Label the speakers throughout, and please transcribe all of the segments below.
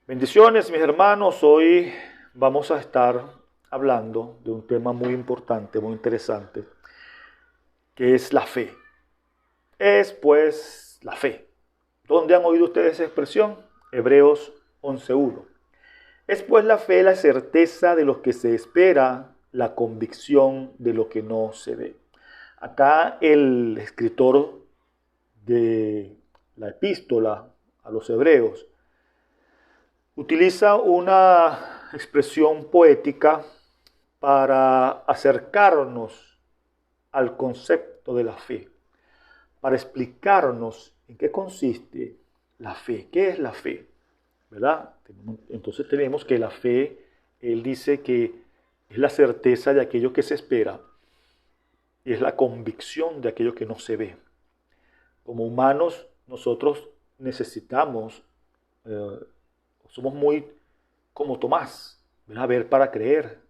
Speaker 1: Bendiciones, mis hermanos. Hoy vamos a estar hablando de un tema muy importante, muy interesante, que es la fe. Es pues la fe. ¿Dónde han oído ustedes esa expresión? Hebreos 11:1. Es pues la fe la certeza de lo que se espera, la convicción de lo que no se ve. Acá el escritor de la epístola a los hebreos utiliza una expresión poética para acercarnos al concepto de la fe, para explicarnos en qué consiste la fe, qué es la fe, ¿verdad? Entonces tenemos que la fe, él dice que es la certeza de aquello que se espera y es la convicción de aquello que no se ve. Como humanos, nosotros necesitamos somos muy como Tomás, ¿verdad? Ver para creer.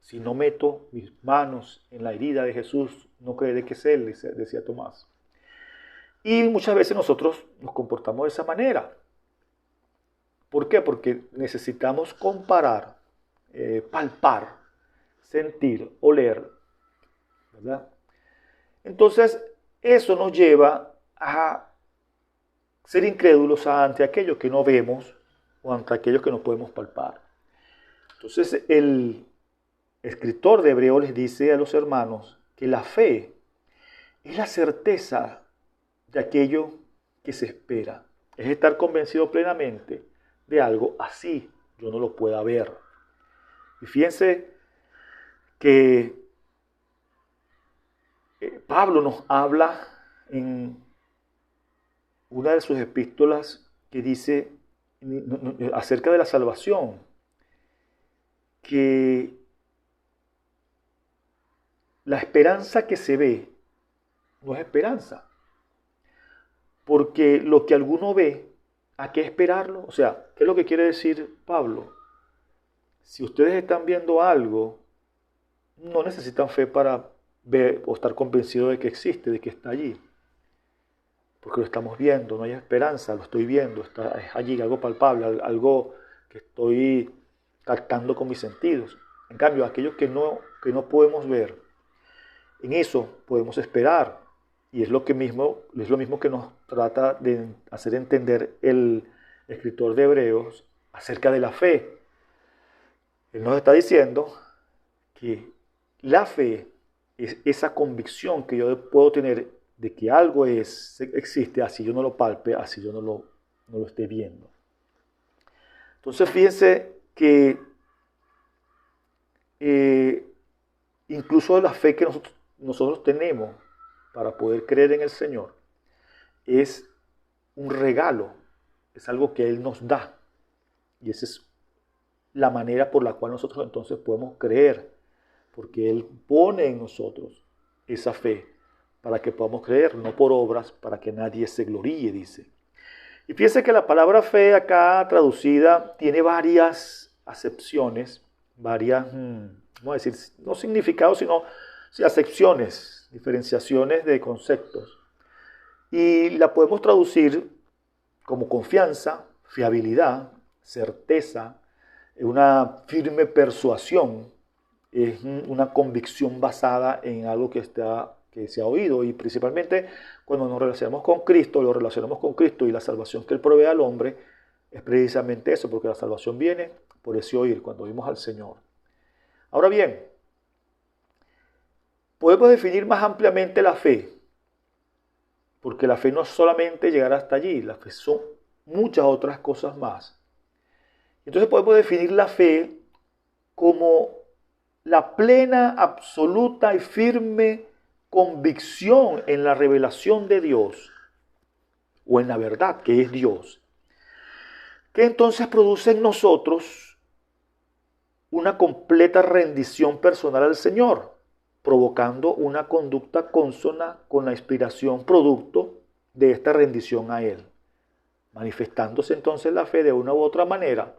Speaker 1: Si no meto mis manos en la herida de Jesús, no creeré que es Él, decía Tomás. Y muchas veces nosotros nos comportamos de esa manera. ¿Por qué? Porque necesitamos comparar, palpar, sentir, oler, ¿verdad? Entonces, eso nos lleva a ser incrédulos ante aquello que no vemos o ante aquellos que no podemos palpar. Entonces el escritor de Hebreos les dice a los hermanos que la fe es la certeza de aquello que se espera. Es estar convencido plenamente de algo así yo no lo pueda ver. Y fíjense que Pablo nos habla en una de sus epístolas que dice acerca de la salvación, que la esperanza que se ve no es esperanza, porque lo que alguno ve, ¿a qué esperarlo? O sea, ¿qué es lo que quiere decir Pablo? Si ustedes están viendo algo, no necesitan fe para ver o estar convencidos de que existe, de que está allí, porque lo estamos viendo, no hay esperanza, lo estoy viendo, es allí, algo palpable, algo que estoy captando con mis sentidos. En cambio, aquellos que no podemos ver, en eso podemos esperar. Y es lo mismo que nos trata de hacer entender el escritor de Hebreos acerca de la fe. Él nos está diciendo que la fe es esa convicción que yo puedo tener de que algo existe, así yo no lo palpe, así yo no lo esté viendo. Entonces fíjense que incluso la fe que nosotros tenemos para poder creer en el Señor es un regalo, es algo que Él nos da. Y esa es la manera por la cual nosotros entonces podemos creer, porque Él pone en nosotros esa fe para que podamos creer, no por obras, para que nadie se gloríe, dice. Y fíjense que la palabra fe acá traducida tiene varias acepciones, varias, ¿cómo decir? No significados, sino acepciones, diferenciaciones de conceptos. Y la podemos traducir como confianza, fiabilidad, certeza, una firme persuasión, es una convicción basada en algo que se ha oído, y principalmente cuando nos relacionamos con Cristo, lo relacionamos con Cristo y la salvación que Él provee al hombre, es precisamente eso, porque la salvación viene por ese oír, cuando oímos al Señor. Ahora bien, podemos definir más ampliamente la fe, porque la fe no es solamente llegar hasta allí, la fe son muchas otras cosas más. Entonces podemos definir la fe como la plena, absoluta y firme convicción en la revelación de Dios, o en la verdad que es Dios, que entonces produce en nosotros una completa rendición personal al Señor, provocando una conducta consona con la inspiración producto de esta rendición a Él, manifestándose entonces la fe de una u otra manera,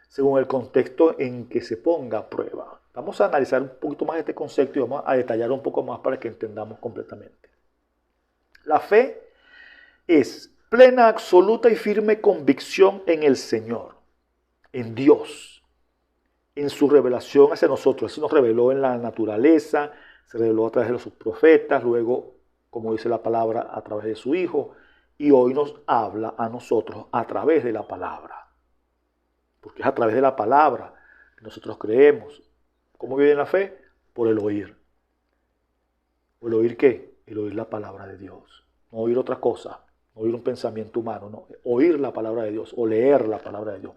Speaker 1: según el contexto en que se ponga a prueba. Vamos a analizar un poquito más este concepto y vamos a detallar un poco más para que entendamos completamente. La fe es plena, absoluta y firme convicción en el Señor. en Dios, en su revelación hacia nosotros. Él se nos reveló en la naturaleza, se reveló a través de sus profetas, luego, como dice la palabra, a través de su Hijo, y hoy nos habla a nosotros a través de la palabra. Porque es a través de la palabra que nosotros creemos. ¿Cómo vive la fe? Por el oír. ¿Por el oír qué? El oír la palabra de Dios. No oír otra cosa, no oír un pensamiento humano, no. Oír la palabra de Dios o leer la palabra de Dios.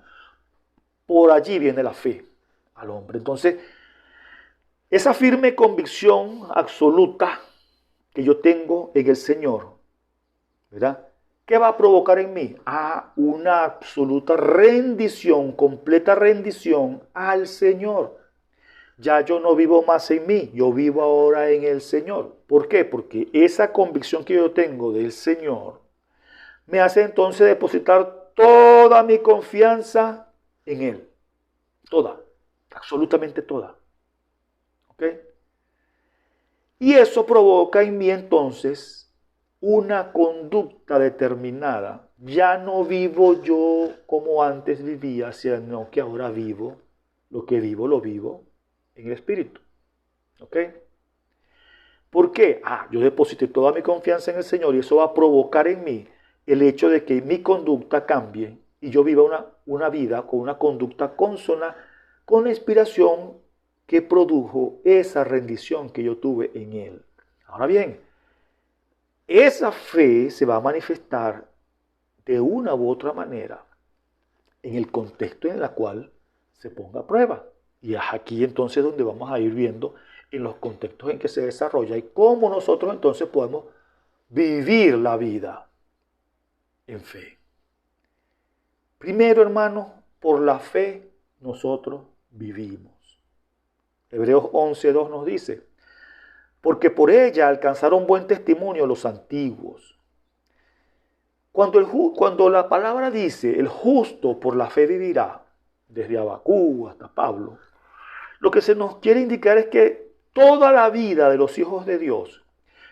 Speaker 1: Por allí viene la fe al hombre. Entonces, esa firme convicción absoluta que yo tengo en el Señor, ¿verdad? ¿Qué va a provocar en mí? Una absoluta rendición, completa rendición al Señor. Ya yo no vivo más en mí, yo vivo ahora en el Señor. ¿Por qué? Porque esa convicción que yo tengo del Señor me hace entonces depositar toda mi confianza en Él. Toda, absolutamente toda. ¿Ok? Y eso provoca en mí entonces una conducta determinada. Ya no vivo yo como antes vivía, sino que ahora vivo. Lo que vivo, lo vivo en el Espíritu. ¿Ok? ¿Por qué? Yo deposité toda mi confianza en el Señor y eso va a provocar en mí el hecho de que mi conducta cambie y yo viva una vida con una conducta consona con la inspiración que produjo esa rendición que yo tuve en Él. Ahora bien, esa fe se va a manifestar de una u otra manera en el contexto en el cual se ponga a prueba. Y es aquí entonces donde vamos a ir viendo en los contextos en que se desarrolla y cómo nosotros entonces podemos vivir la vida en fe. Primero, hermanos, por la fe nosotros vivimos. Hebreos 11:2 nos dice, porque por ella alcanzaron buen testimonio los antiguos. Cuando la palabra dice, el justo por la fe vivirá, desde Abacú hasta Pablo, lo que se nos quiere indicar es que toda la vida de los hijos de Dios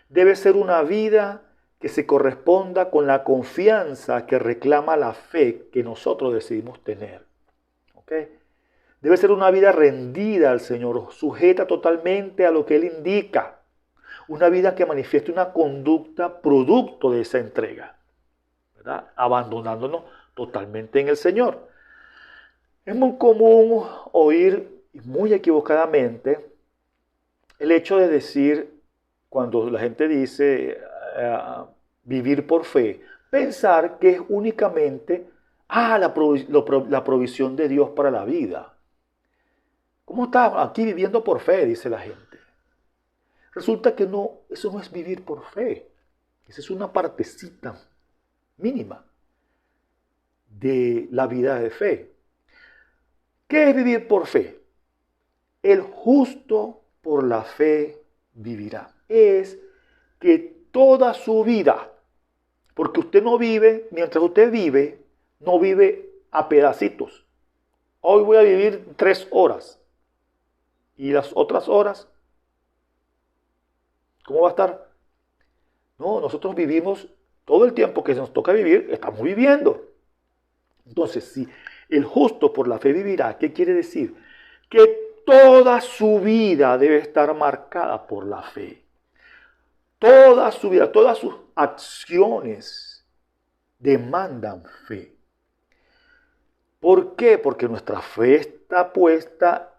Speaker 1: debe ser una vida que se corresponda con la confianza que reclama la fe que nosotros decidimos tener. ¿Ok? Debe ser una vida rendida al Señor, sujeta totalmente a lo que Él indica. Una vida que manifieste una conducta producto de esa entrega, ¿verdad? Abandonándonos totalmente en el Señor. Es muy común oír, muy equivocadamente, el hecho de decir, cuando la gente dice vivir por fe, pensar que es únicamente la provisión de Dios para la vida. ¿Cómo está aquí viviendo por fe? Dice la gente. Resulta que no, eso no es vivir por fe. Esa es una partecita mínima de la vida de fe. ¿Qué es vivir por fe? El justo por la fe vivirá. Es que toda su vida, porque usted no vive, mientras usted vive, no vive a pedacitos. Hoy voy a vivir 3 horas. ¿Y las otras horas? ¿Cómo va a estar? No, nosotros vivimos todo el tiempo que nos toca vivir, estamos viviendo. Entonces, si el justo por la fe vivirá, ¿qué quiere decir? Que toda su vida debe estar marcada por la fe. Toda su vida, todas sus acciones demandan fe. ¿Por qué? Porque nuestra fe está puesta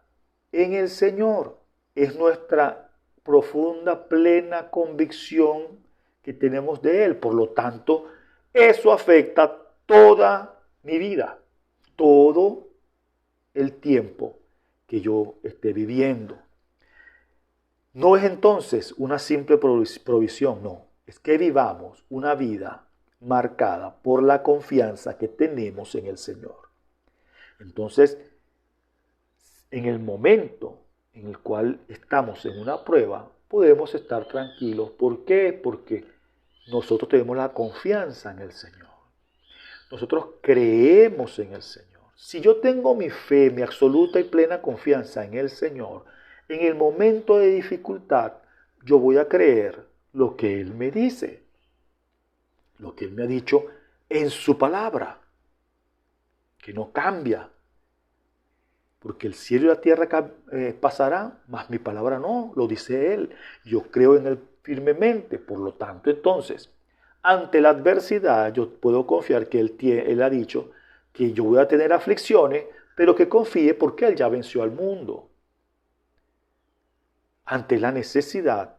Speaker 1: en el Señor. Es nuestra profunda, plena convicción que tenemos de Él. Por lo tanto, eso afecta toda mi vida, todo el tiempo que yo esté viviendo. No es entonces una simple provisión, no. Es que vivamos una vida marcada por la confianza que tenemos en el Señor. Entonces, en el momento en el cual estamos en una prueba, podemos estar tranquilos. ¿Por qué? Porque nosotros tenemos la confianza en el Señor. Nosotros creemos en el Señor. Si yo tengo mi fe, mi absoluta y plena confianza en el Señor, en el momento de dificultad, yo voy a creer lo que Él me dice, lo que Él me ha dicho en su palabra, que no cambia, porque el cielo y la tierra pasarán, mas mi palabra no, lo dice Él. Yo creo en Él firmemente. Por lo tanto, entonces, ante la adversidad, yo puedo confiar que Él ha dicho que yo voy a tener aflicciones, pero que confíe porque Él ya venció al mundo. Ante la necesidad,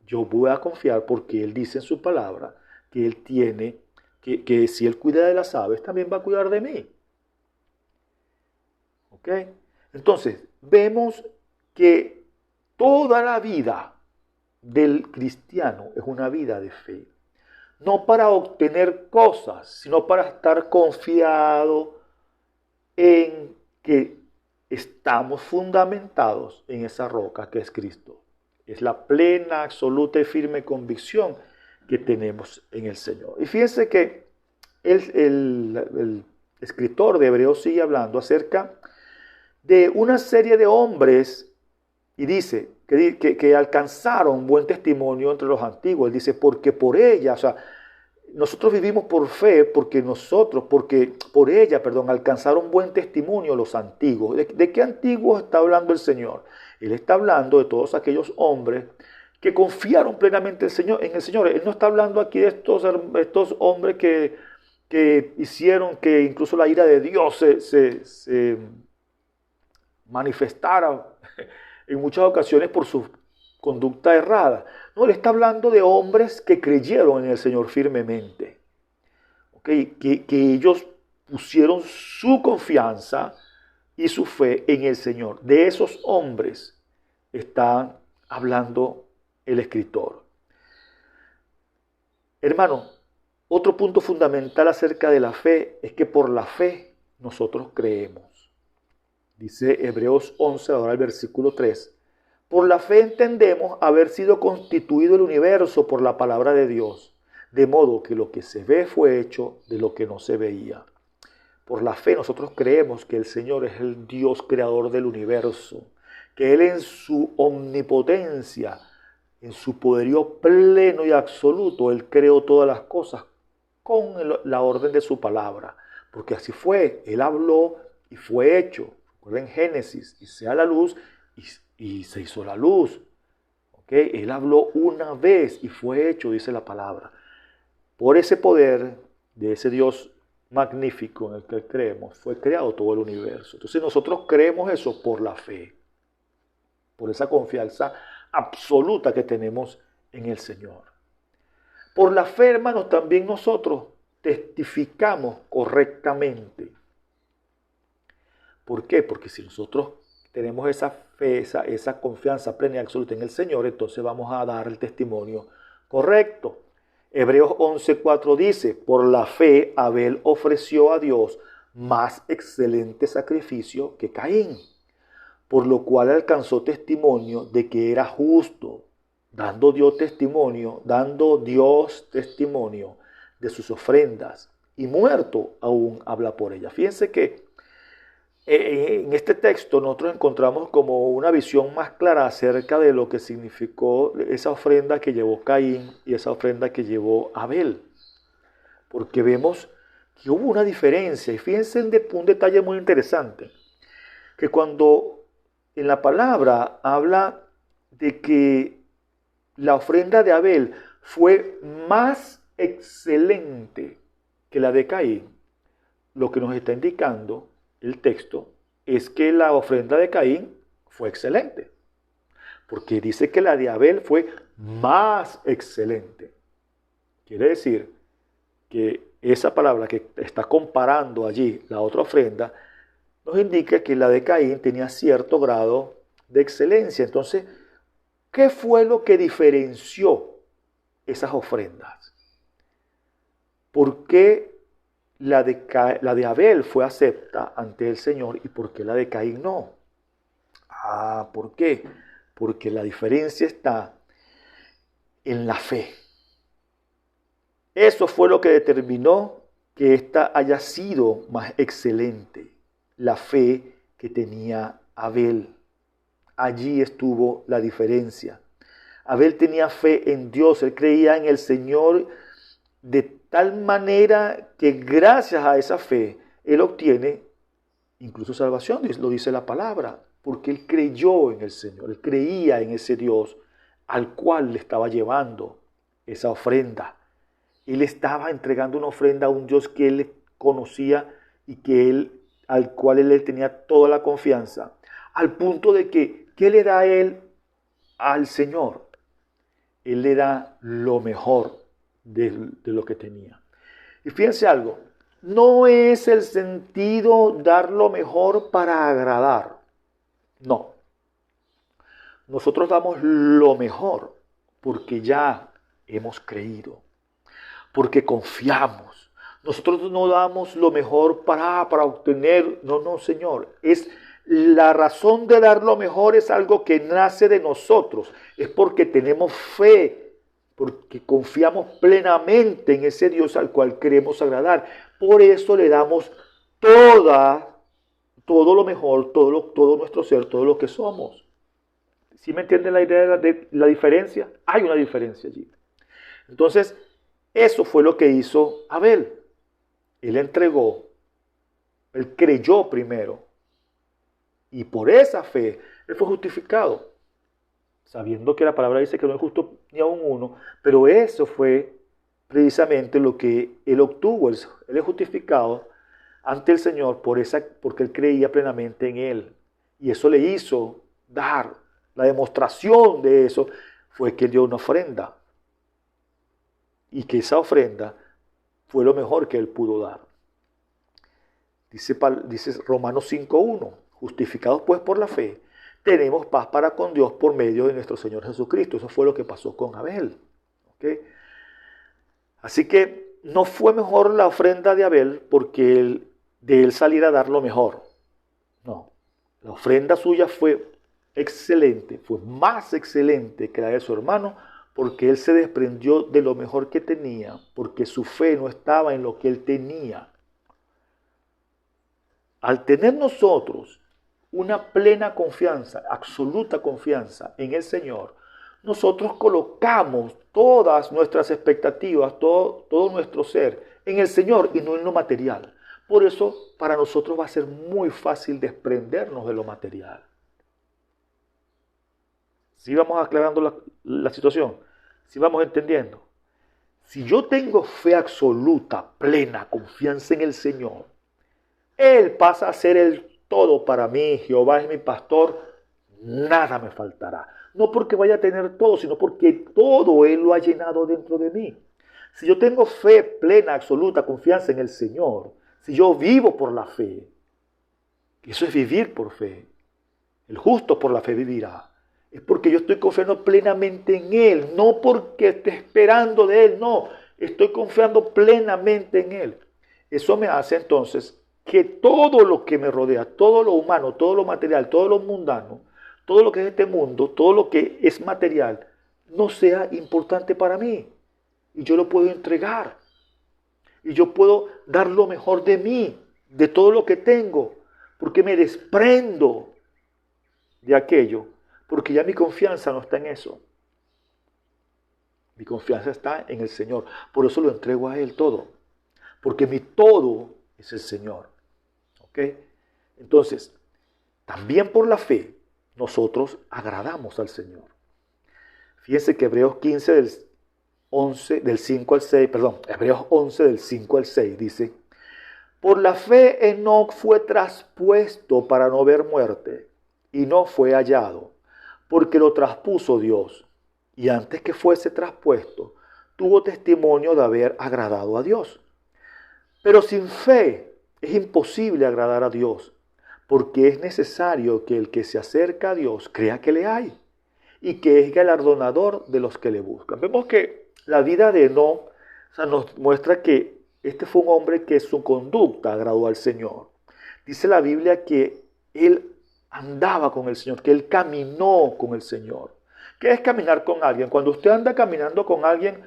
Speaker 1: yo voy a confiar porque Él dice en su palabra que Él tiene, que si Él cuida de las aves, también va a cuidar de mí. ¿Ok? Entonces, vemos que toda la vida del cristiano es una vida de fe. No para obtener cosas, sino para estar confiado en que estamos fundamentados en esa roca que es Cristo. Es la plena, absoluta y firme convicción que tenemos en el Señor. Y fíjense que el escritor de Hebreos sigue hablando acerca de una serie de hombres y dice que alcanzaron buen testimonio entre los antiguos. Él dice, porque por ella, o sea, nosotros vivimos por fe, porque por ella, alcanzaron buen testimonio los antiguos. ¿De qué antiguos está hablando el Señor? Él está hablando de todos aquellos hombres que confiaron plenamente en el Señor. Él no está hablando aquí de estos hombres que hicieron que incluso la ira de Dios se manifestara en muchas ocasiones por su conducta errada. No, él está hablando de hombres que creyeron en el Señor firmemente. ¿Okay? Que ellos pusieron su confianza y su fe en el Señor. De esos hombres está hablando el escritor. Hermano, otro punto fundamental acerca de la fe es que por la fe nosotros creemos. Dice Hebreos 11, ahora el versículo 3. Por la fe entendemos haber sido constituido el universo por la palabra de Dios, de modo que lo que se ve fue hecho de lo que no se veía. Por la fe nosotros creemos que el Señor es el Dios creador del universo, que Él en su omnipotencia, en su poderío pleno y absoluto, Él creó todas las cosas con la orden de su palabra, porque así fue. Él habló y fue hecho. Recuerden Génesis, y sea la luz, y se hizo la luz. ¿Okay? Él habló una vez y fue hecho, dice la palabra. Por ese poder de ese Dios magnífico en el que creemos, fue creado todo el universo. Entonces nosotros creemos eso por la fe, por esa confianza absoluta que tenemos en el Señor. Por la fe, hermanos, también nosotros testificamos correctamente. ¿Por qué? Porque si nosotros tenemos esa fe, esa confianza plena y absoluta en el Señor, entonces vamos a dar el testimonio correcto. Hebreos 11:4 dice, por la fe Abel ofreció a Dios más excelente sacrificio que Caín, por lo cual alcanzó testimonio de que era justo, dando Dios testimonio de sus ofrendas, y muerto aún habla por ella. Fíjense que en este texto nosotros encontramos como una visión más clara acerca de lo que significó esa ofrenda que llevó Caín y esa ofrenda que llevó Abel. Porque vemos que hubo una diferencia. Y fíjense un detalle muy interesante. Que cuando en la palabra habla de que la ofrenda de Abel fue más excelente que la de Caín, lo que nos está indicando el texto es que la ofrenda de Caín fue excelente, porque dice que la de Abel fue más excelente. Quiere decir que esa palabra que está comparando allí la otra ofrenda nos indica que la de Caín tenía cierto grado de excelencia. Entonces, ¿qué fue lo que diferenció esas ofrendas? ¿Por qué la de Abel fue acepta ante el Señor y por qué la de Caín no? ¿Por qué? Porque la diferencia está en la fe. Eso fue lo que determinó que ésta haya sido más excelente. La fe que tenía Abel. Allí estuvo la diferencia. Abel tenía fe en Dios, él creía en el Señor de tal manera que gracias a esa fe él obtiene incluso salvación, lo dice la palabra, porque él creyó en el Señor, él creía en ese Dios al cual le estaba llevando esa ofrenda. Él estaba entregando una ofrenda a un Dios que él conocía y al cual él le tenía toda la confianza, al punto de que, ¿qué le da él al Señor? Él le da lo mejor de lo que tenía. Y fíjense algo, no es el sentido dar lo mejor para agradar. No. Nosotros damos lo mejor porque ya hemos creído, porque confiamos. Nosotros no damos lo mejor para obtener. No, Señor. La razón de dar lo mejor es algo que nace de nosotros. Es porque tenemos fe, porque confiamos plenamente en ese Dios al cual queremos agradar. Por eso le damos todo lo mejor, todo nuestro ser, todo lo que somos. ¿Sí me entienden la idea de la diferencia? Hay una diferencia allí. Entonces, eso fue lo que hizo Abel. Él creyó primero. Y por esa fe, él fue justificado. Sabiendo que la palabra dice que no es justo ni aun uno, pero eso fue precisamente lo que él obtuvo. Él es justificado ante el Señor porque él creía plenamente en él. Y eso le hizo dar. La demostración de eso fue que él dio una ofrenda. Y que esa ofrenda fue lo mejor que él pudo dar. Dice Romanos 5:1, justificados pues por la fe, tenemos paz para con Dios por medio de nuestro Señor Jesucristo. Eso fue lo que pasó con Abel. ¿Okay? Así que no fue mejor la ofrenda de Abel porque de él salir a dar lo mejor. No, la ofrenda suya fue excelente, fue más excelente que la de su hermano, porque él se desprendió de lo mejor que tenía, porque su fe no estaba en lo que él tenía. Al tener nosotros una plena confianza, absoluta confianza en el Señor, nosotros colocamos todas nuestras expectativas, todo nuestro ser en el Señor y no en lo material. Por eso para nosotros va a ser muy fácil desprendernos de lo material. Si vamos aclarando la situación, si vamos entendiendo. Si yo tengo fe absoluta, plena, confianza en el Señor, Él pasa a ser el todo para mí. Jehová es mi pastor, nada me faltará. No porque vaya a tener todo, sino porque todo Él lo ha llenado dentro de mí. Si yo tengo fe plena, absoluta, confianza en el Señor, si yo vivo por la fe, eso es vivir por fe. El justo por la fe vivirá. Es porque yo estoy confiando plenamente en Él, no porque esté esperando de Él, no, estoy confiando plenamente en Él. Eso me hace entonces que todo lo que me rodea, todo lo humano, todo lo material, todo lo mundano, todo lo que es este mundo, todo lo que es material, no sea importante para mí. Y yo lo puedo entregar. Y yo puedo dar lo mejor de mí, de todo lo que tengo, porque me desprendo de aquello. Porque ya mi confianza no está en eso. Mi confianza está en el Señor. Por eso lo entrego a Él todo. Porque mi todo es el Señor. ¿Ok? Entonces, también por la fe, nosotros agradamos al Señor. Fíjense que Hebreos 15 Hebreos 11 del 5 al 6 dice: por la fe Enoc fue traspuesto para no ver muerte, y no fue hallado, porque lo traspuso Dios, y antes que fuese traspuesto, tuvo testimonio de haber agradado a Dios. Pero sin fe es imposible agradar a Dios, porque es necesario que el que se acerca a Dios crea que le hay, y que es galardonador de los que le buscan. Vemos que la vida de Enoc nos muestra que este fue un hombre que su conducta agradó al Señor. Dice la Biblia que él andaba con el Señor, que él caminó con el Señor. ¿Qué es caminar con alguien? Cuando usted anda caminando con alguien,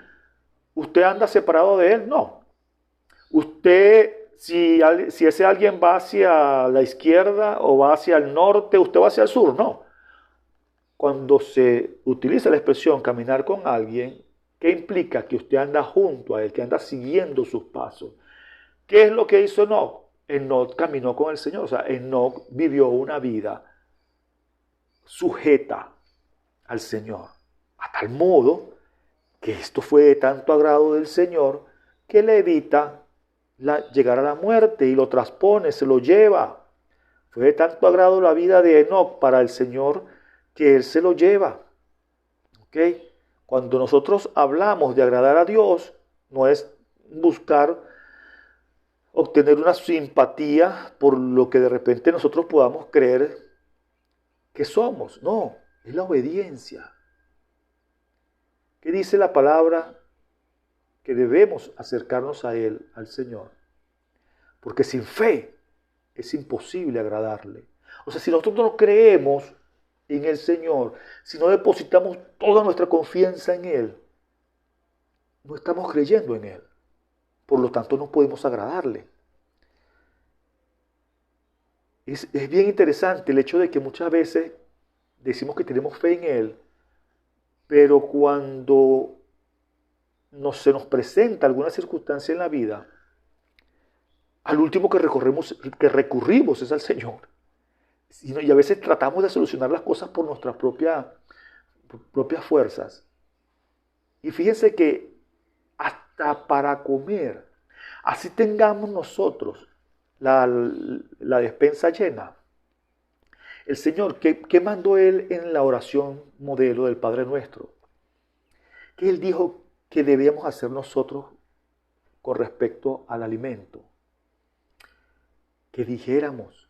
Speaker 1: ¿usted anda separado de él? No. Usted, si ese alguien va hacia la izquierda o va hacia el norte, usted va hacia el sur, no. Cuando se utiliza la expresión caminar con alguien, ¿qué implica? Que usted anda junto a él, que anda siguiendo sus pasos. ¿Qué es lo que hizo Enoc? Enoc caminó con el Señor. O sea, Enoc vivió una vida sujeta al Señor. A tal modo que esto fue de tanto agrado del Señor que le evita llegar a la muerte y lo transpone, se lo lleva. Fue de tanto agrado la vida de Enoc para el Señor que Él se lo lleva. ¿Ok? Cuando nosotros hablamos de agradar a Dios, no es buscar obtener una simpatía por lo que de repente nosotros podamos creer que somos. No, es la obediencia. ¿Qué dice la palabra? Que debemos acercarnos a Él, al Señor. Porque sin fe es imposible agradarle. O sea, si nosotros no creemos en el Señor, si no depositamos toda nuestra confianza en Él, no estamos creyendo en Él. Por lo tanto, no podemos agradarle. Es bien interesante el hecho de que muchas veces decimos que tenemos fe en Él, pero cuando se nos presenta alguna circunstancia en la vida, al último que recurrimos es al Señor. Y a veces tratamos de solucionar las cosas por nuestras propias fuerzas. Y fíjense que hasta para comer, así tengamos nosotros la despensa llena. El Señor, ¿qué mandó Él en la oración modelo del Padre Nuestro? Que Él dijo que debíamos hacer nosotros con respecto al alimento. Que dijéramos,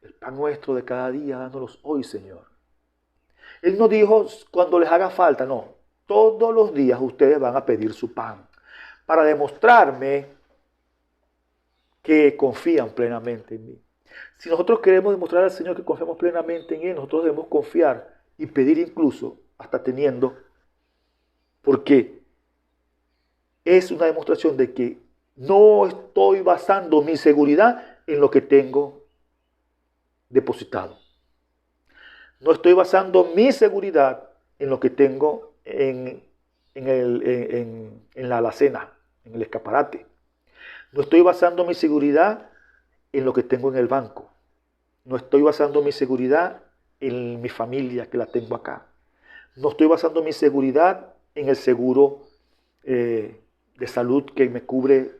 Speaker 1: el pan nuestro de cada día, dándolos hoy, Señor. Él no dijo cuando les haga falta, no. Todos los días ustedes van a pedir su pan para demostrarme que confían plenamente en mí. Si nosotros queremos demostrar al Señor que confiamos plenamente en Él, nosotros debemos confiar y pedir incluso hasta teniendo, porque es una demostración de que no estoy basando mi seguridad en lo que tengo depositado. No estoy basando mi seguridad en lo que tengo en la alacena, en el escaparate. No estoy basando mi seguridad en lo que tengo en el banco. No estoy basando mi seguridad en mi familia que la tengo acá. No estoy basando mi seguridad en el seguro de salud que me cubre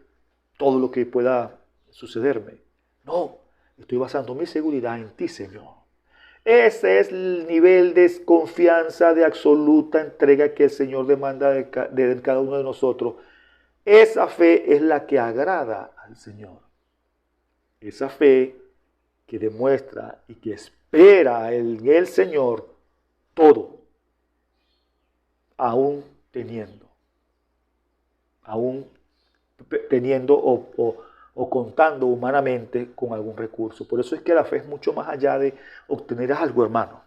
Speaker 1: todo lo que pueda sucederme. No, estoy basando mi seguridad en ti, Señor. Ese es el nivel de confianza, de absoluta entrega que el Señor demanda de cada uno de nosotros. Esa fe es la que agrada al Señor. Esa fe que demuestra y que espera en el Señor todo, aún teniendo o contando humanamente con algún recurso. Por eso es que la fe es mucho más allá de obtener algo, hermano.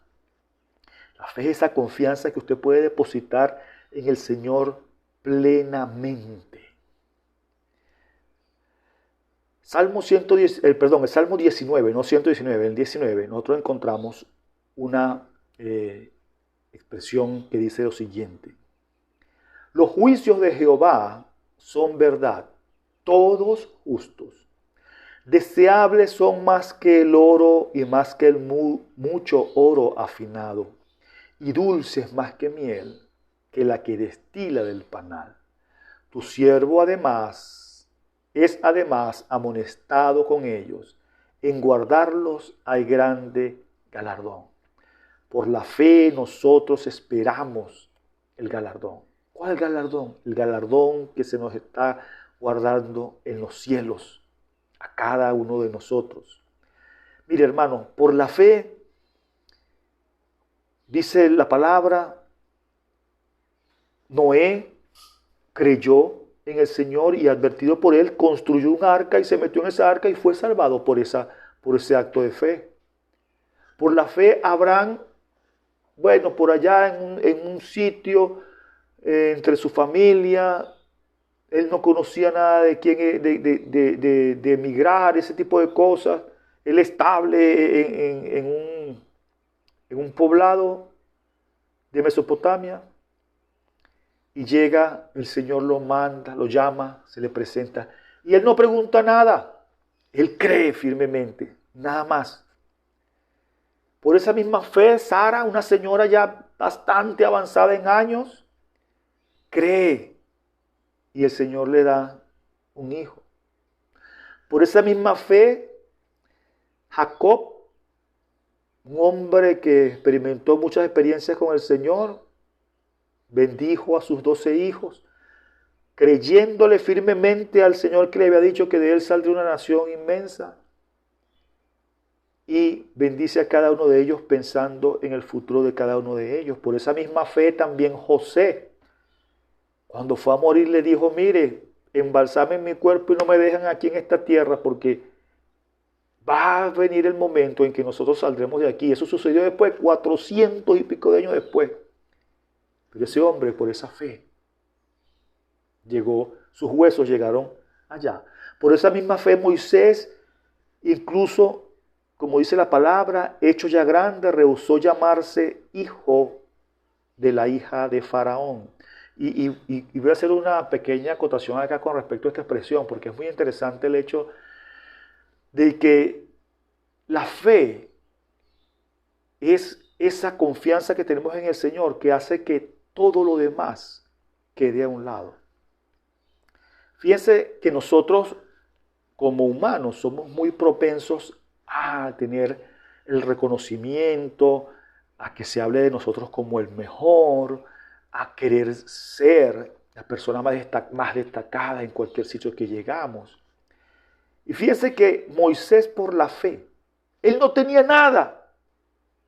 Speaker 1: La fe es esa confianza que usted puede depositar en el Señor plenamente. El Salmo 19, no 119, el 19, nosotros encontramos una expresión que dice lo siguiente. Los juicios de Jehová son verdad, todos justos. Deseables son más que el oro y más que el mucho oro afinado, y dulces más que miel, que la que destila del panal. Tu siervo es además amonestado con ellos. En guardarlos hay grande galardón. Por la fe nosotros esperamos el galardón. ¿Cuál galardón? El galardón que se nos está guardando en los cielos a cada uno de nosotros. Mire, hermano, por la fe, dice la palabra, Noé creyó en el Señor y advertido por Él, construyó un arca y se metió en esa arca y fue salvado por ese acto de fe. Por la fe, Abraham, por allá en un sitio entre su familia, él no conocía nada de emigrar, ese tipo de cosas. Él estable en un poblado de Mesopotamia. Y llega, el Señor lo manda, lo llama, se le presenta. Y él no pregunta nada. Él cree firmemente, nada más. Por esa misma fe, Sara, una señora ya bastante avanzada en años, cree y el Señor le da un hijo. Por esa misma fe, Jacob, un hombre que experimentó muchas experiencias con el Señor, bendijo a sus 12 hijos, creyéndole firmemente al Señor que le había dicho que de él saldría una nación inmensa. Y bendice a cada uno de ellos pensando en el futuro de cada uno de ellos. Por esa misma fe también José, cuando fue a morir, le dijo, mire, embalsamen mi cuerpo y no me dejan aquí en esta tierra porque va a venir el momento en que nosotros saldremos de aquí. Eso sucedió después, 400 y pico de años después. Pero ese hombre, por esa fe, sus huesos llegaron allá. Por esa misma fe Moisés, incluso, como dice la palabra, hecho ya grande, rehusó llamarse hijo de la hija de Faraón. Y voy a hacer una pequeña acotación acá con respecto a esta expresión, porque es muy interesante el hecho de que la fe es esa confianza que tenemos en el Señor que hace que todo lo demás quede a un lado. Fíjense que nosotros como humanos somos muy propensos a tener el reconocimiento, a que se hable de nosotros como el mejor, a querer ser la persona más destacada en cualquier sitio que llegamos. Y fíjense que Moisés, por la fe, él no tenía nada,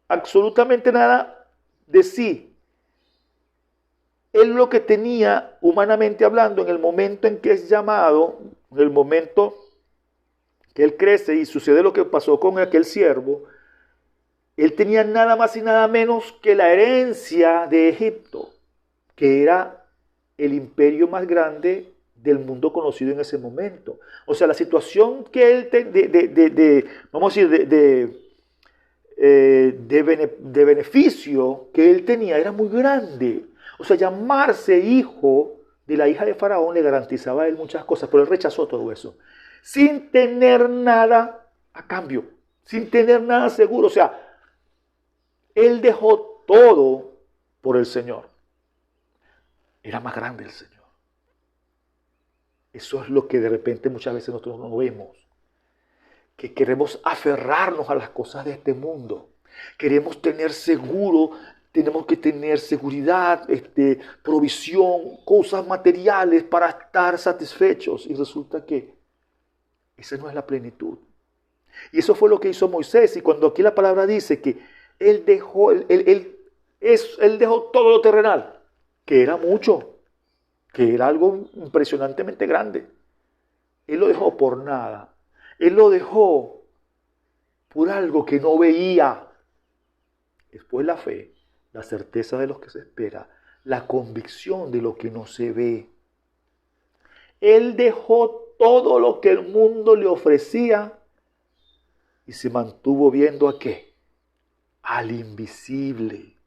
Speaker 1: absolutamente nada de sí. Él lo que tenía, humanamente hablando, en el momento en que es llamado, en el momento que él crece y sucede lo que pasó con aquel siervo, él tenía nada más y nada menos que la herencia de Egipto, que era el imperio más grande del mundo conocido en ese momento. O sea, la situación que él, vamos a decir, de beneficio que él tenía era muy grande. O sea, llamarse hijo de la hija de Faraón le garantizaba a él muchas cosas, pero él rechazó todo eso, sin tener nada a cambio, sin tener nada seguro. O sea, él dejó todo por el Señor. Era más grande el Señor. Eso es lo que de repente muchas veces nosotros no vemos. Que queremos aferrarnos a las cosas de este mundo. Queremos tener seguro, tenemos que tener seguridad, provisión, cosas materiales para estar satisfechos. Y resulta que esa no es la plenitud. Y eso fue lo que hizo Moisés. Y cuando aquí la palabra dice que él dejó todo lo terrenal, que era mucho, que era algo impresionantemente grande. Él lo dejó por nada. Él lo dejó por algo que no veía. Después la fe, la certeza de lo que se espera, la convicción de lo que no se ve. Él dejó todo lo que el mundo le ofrecía y se mantuvo viendo ¿a qué? Al invisible,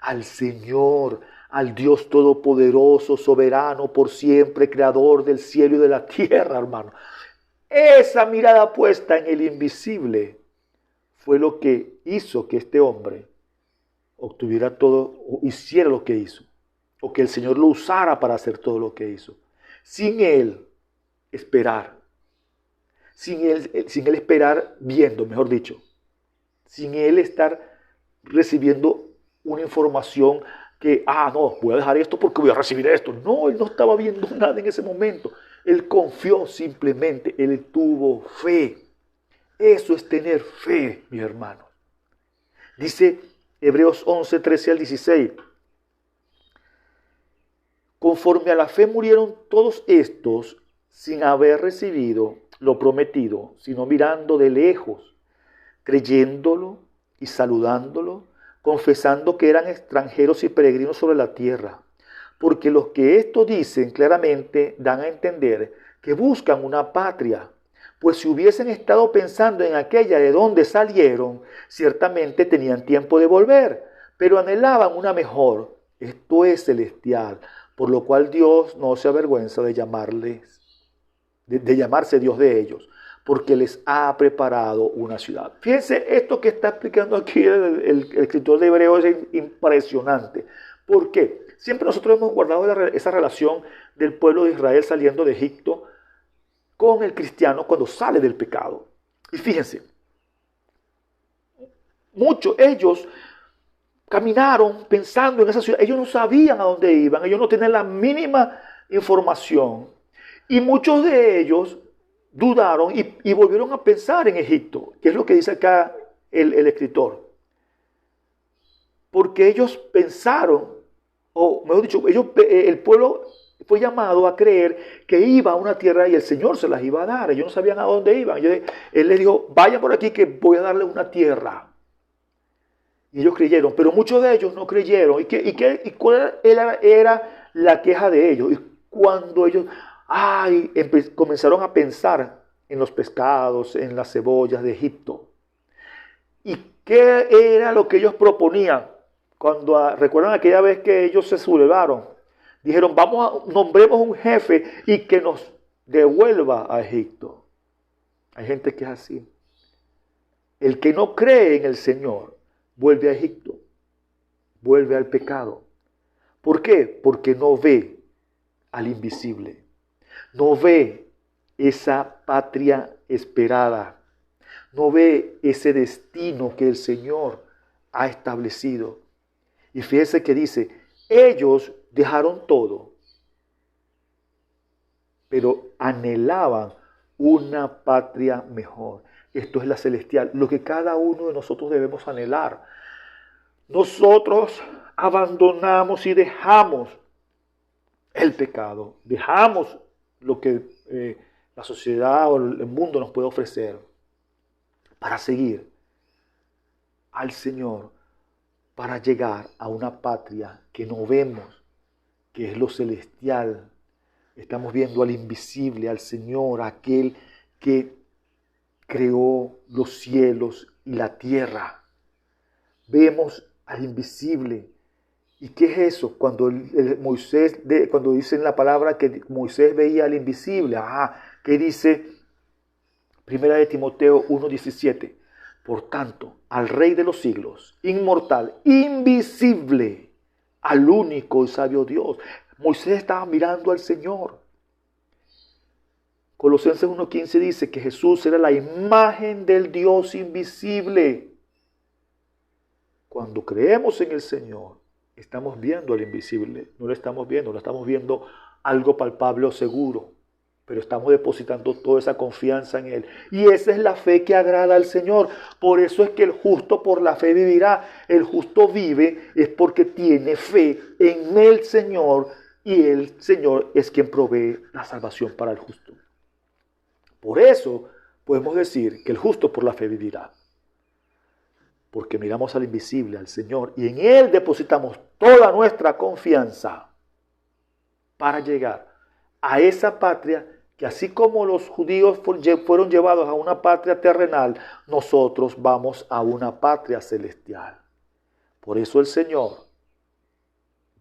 Speaker 1: al Señor, al Dios todopoderoso, soberano, por siempre, creador del cielo y de la tierra, hermano. Esa mirada puesta en el invisible fue lo que hizo que este hombre obtuviera todo, o hiciera lo que hizo, o que el Señor lo usara para hacer todo lo que hizo. Sin él esperar, sin él esperar viendo, mejor dicho, sin él estar recibiendo una información que, no, voy a dejar esto porque voy a recibir esto. No, él no estaba viendo nada en ese momento. Él confió simplemente, él tuvo fe. Eso es tener fe, mis hermanos. Dice Hebreos 11, 13 al 16. Conforme a la fe murieron todos estos sin haber recibido lo prometido, sino mirando de lejos, creyéndolo y saludándolo, confesando que eran extranjeros y peregrinos sobre la tierra. Porque los que esto dicen claramente dan a entender que buscan una patria, pues si hubiesen estado pensando en aquella de donde salieron, ciertamente tenían tiempo de volver, pero anhelaban una mejor, esto es celestial, por lo cual Dios no se avergüenza de llamarse Dios de ellos, porque les ha preparado una ciudad. Fíjense, esto que está explicando aquí el escritor de Hebreos es impresionante. ¿Por qué? Siempre nosotros hemos guardado esa relación del pueblo de Israel saliendo de Egipto con el cristiano cuando sale del pecado. Y fíjense, ellos caminaron pensando en esa ciudad. Ellos no sabían a dónde iban, ellos no tenían la mínima información. Y muchos de ellos dudaron y volvieron a pensar en Egipto, que es lo que dice acá el escritor. Porque ellos pensaron, o mejor dicho, el pueblo fue llamado a creer que iba a una tierra y el Señor se las iba a dar. Ellos no sabían a dónde iban. Él les dijo, vayan por aquí que voy a darles una tierra. Y ellos creyeron, pero muchos de ellos no creyeron. ¿Y cuál era la queja de ellos? Y cuando ellos comenzaron a pensar en los pescados, en las cebollas de Egipto. ¿Y qué era lo que ellos proponían? ¿Recuerdan aquella vez que ellos se sublevaron? Dijeron, nombremos un jefe y que nos devuelva a Egipto. Hay gente que es así. El que no cree en el Señor vuelve a Egipto, vuelve al pecado. ¿Por qué? Porque no ve al invisible, no ve esa patria esperada, no ve ese destino que el Señor ha establecido. Y fíjese que dice, ellos dejaron todo, pero anhelaban una patria mejor. Esto es la celestial, lo que cada uno de nosotros debemos anhelar. Nosotros abandonamos y dejamos el pecado, dejamos lo que la sociedad o el mundo nos puede ofrecer para seguir al Señor, para llegar a una patria que no vemos, que es lo celestial. Estamos viendo al invisible, al Señor, aquel que creó los cielos y la tierra. Vemos al invisible. ¿Y qué es eso? Cuando cuando dice en la palabra que Moisés veía al invisible. ¿Qué dice? Primera de Timoteo 1:17. Por tanto, al Rey de los siglos, inmortal, invisible, al único y sabio Dios. Moisés estaba mirando al Señor. Colosenses 1:15 dice que Jesús era la imagen del Dios invisible. Cuando creemos en el Señor, estamos viendo al invisible. No lo estamos viendo algo palpable o seguro. Pero estamos depositando toda esa confianza en Él. Y esa es la fe que agrada al Señor. Por eso es que el justo por la fe vivirá. El justo vive es porque tiene fe en el Señor. Y el Señor es quien provee la salvación para el justo. Por eso podemos decir que el justo por la fe vivirá. Porque miramos al invisible, al Señor, y en Él depositamos toda nuestra confianza para llegar a esa patria que así como los judíos fueron llevados a una patria terrenal, nosotros vamos a una patria celestial. Por eso el Señor,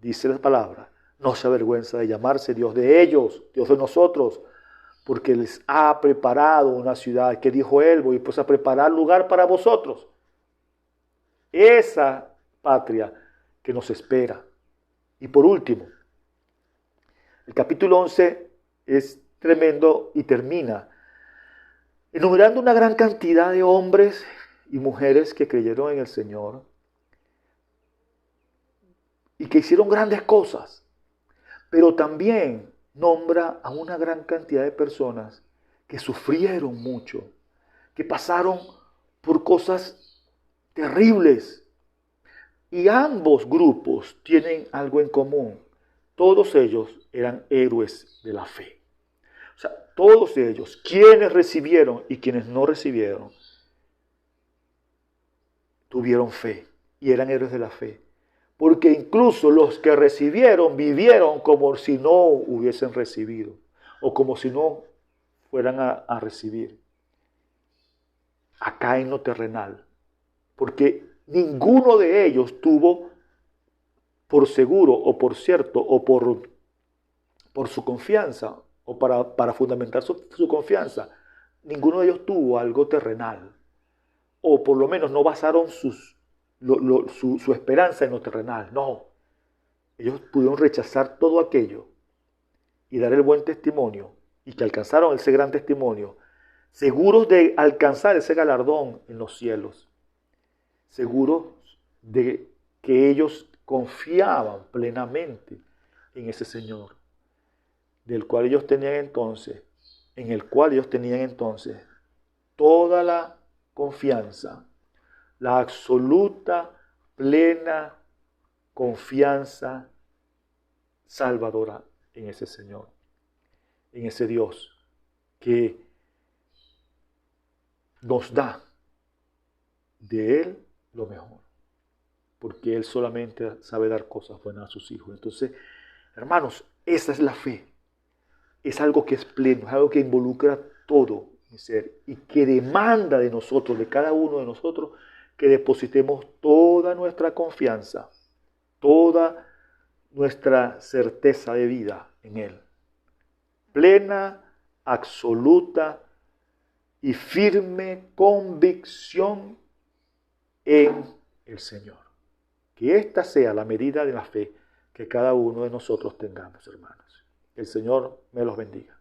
Speaker 1: dice la palabra, no se avergüenza de llamarse Dios de ellos, Dios de nosotros, porque les ha preparado una ciudad. Que dijo Él, voy pues a preparar lugar para vosotros. Esa patria que nos espera. Y por último, el capítulo 11 es tremendo y termina enumerando una gran cantidad de hombres y mujeres que creyeron en el Señor y que hicieron grandes cosas, pero también nombra a una gran cantidad de personas que sufrieron mucho, que pasaron por cosas terribles. Y ambos grupos tienen algo en común. Todos ellos eran héroes de la fe. O sea, todos ellos, quienes recibieron y quienes no recibieron, tuvieron fe y eran héroes de la fe. Porque incluso los que recibieron vivieron como si no hubiesen recibido o como si no fueran a recibir acá en lo terrenal. Porque ninguno de ellos tuvo por seguro o por cierto o por su confianza o para fundamentar su confianza ninguno de ellos tuvo algo terrenal, o por lo menos no basaron su esperanza en lo terrenal. No, ellos pudieron rechazar todo aquello y dar el buen testimonio, y que alcanzaron ese gran testimonio, seguros de alcanzar ese galardón en los cielos, seguros de que ellos confiaban plenamente en ese Señor, del cual ellos tenían entonces, en el cual ellos tenían entonces toda la confianza, la absoluta, plena confianza salvadora en ese Señor, en ese Dios que nos da de Él lo mejor, porque Él solamente sabe dar cosas buenas a sus hijos. Entonces, hermanos, esa es la fe. Es algo que es pleno, es algo que involucra todo mi ser y que demanda de nosotros, de cada uno de nosotros, que depositemos toda nuestra confianza, toda nuestra certeza de vida en Él. Plena, absoluta y firme convicción en el Señor. Que esta sea la medida de la fe que cada uno de nosotros tengamos, hermanos. Que el Señor me los bendiga.